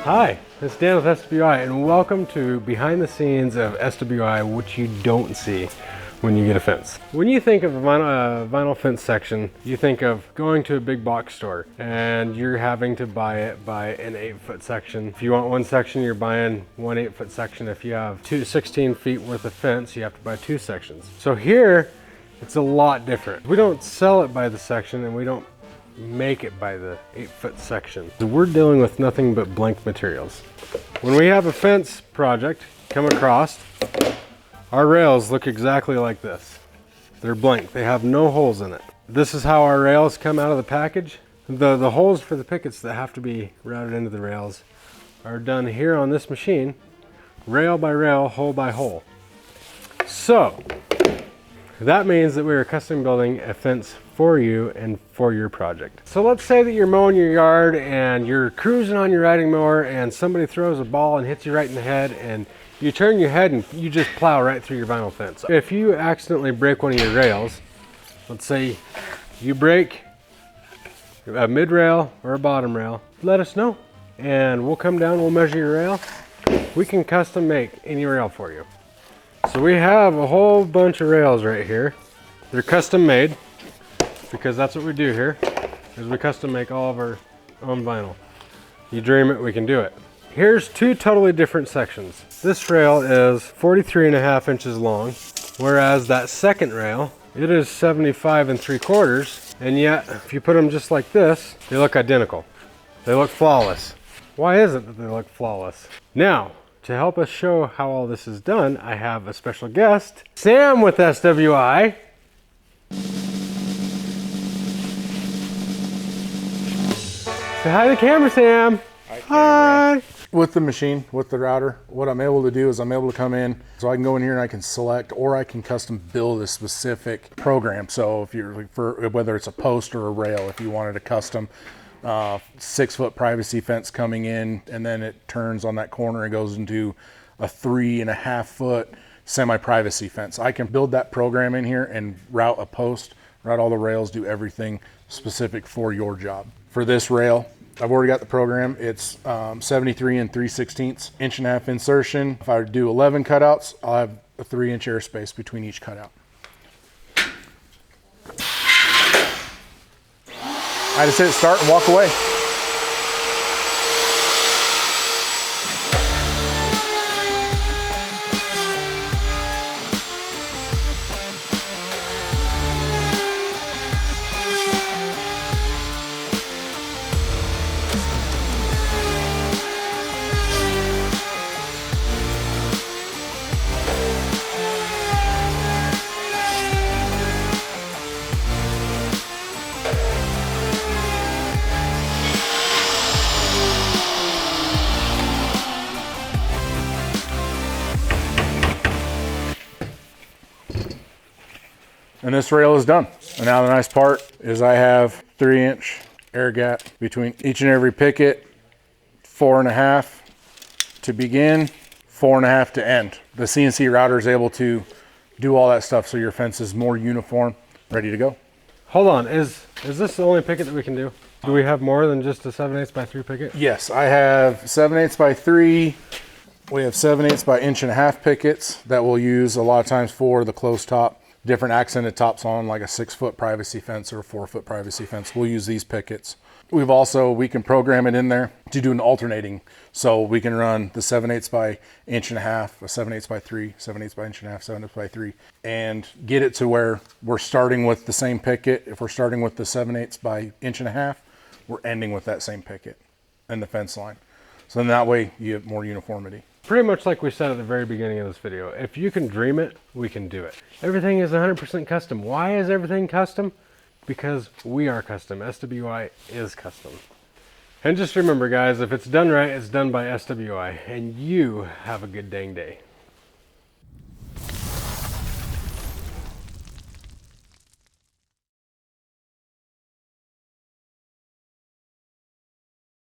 Hi, it's Dan with SWI, and welcome to behind the scenes of SWI, which you don't see when you get a fence. When you think of a vinyl fence section, you think of going to a big box store and you're having to buy it by an 8-foot section. If you want one section, you're buying one 8-foot section. If you have 16 feet worth of fence, you have to buy 2 sections. So here, it's a lot different. We don't sell it by the section and we don't make it by the 8-foot section. We're dealing with nothing but blank materials. When we have a fence project come across, our rails look exactly like this. They're blank, they have no holes in it. This is how our rails come out of the package. The holes for the pickets that have to be routed into the rails are done here on this machine, rail by rail, hole by hole. So that means that we're custom building a fence for you and for your project. So let's say that you're mowing your yard and you're cruising on your riding mower and somebody throws a ball and hits you right in the head, and you turn your head and you just plow right through your vinyl fence. If you accidentally break one of your rails, let's say you break a mid rail or a bottom rail, let us know and we'll come down, we'll measure your rail. We can custom make any rail for you. So we have a whole bunch of rails right here. They're custom made because that's what we do here, is we custom make all of our own vinyl. You dream it, we can do it. Here's 2 totally different sections. This rail is 43.5 inches long, whereas that second rail, it is 75 3/4, and yet if you put them just like this, they look identical. They look flawless. Why is it that they look flawless? Now, to help us show how all this is done, I have a special guest, Sam with SWI. Say hi to the camera, Sam. Hi. With the machine, with the router, what I'm able to do is I'm able to come in, so I can go in here and I can select, or I can custom build a specific program. So if you're for whether it's a post or a rail, if you wanted a custom 6-foot privacy fence coming in, and then it turns on that corner and goes into a 3.5-foot semi-privacy fence, I can build that program in here and route a post, route all the rails, do everything specific for your job. For this rail, I've already got the program. It's 73 3/16 1.5 insertion. If I do 11 cutouts, I'll have a 3-inch airspace between each cutout. I just hit start and walk away. And this rail is done. And now the nice part is I have 3-inch air gap between each and every picket, 4.5 to begin, 4.5 to end. The CNC router is able to do all that stuff so your fence is more uniform, ready to go. Hold on, is this the only picket that we can do? Do we have more than just a 7/8 by 3 picket? Yes, I have 7/8 by 3. We have 7/8 by 1.5 pickets that we'll use a lot of times for the closed top. Different accented tops on like a 6-foot privacy fence or a 4-foot privacy fence. We'll use these pickets. We can program it in there to do an alternating. So we can run the 7/8 by 1.5, a 7/8 by 3, 7/8 by 1.5, 7/8 by 3, and get it to where we're starting with the same picket. If we're starting with the 7/8 by 1.5, we're ending with that same picket and the fence line. So then that way you have more uniformity. Pretty much like we said at the very beginning of this video, if you can dream it, we can do it. Everything is 100% custom. Why is everything custom? Because we are custom. SWI is custom. And just remember guys, if it's done right, it's done by SWI. And you have a good dang day.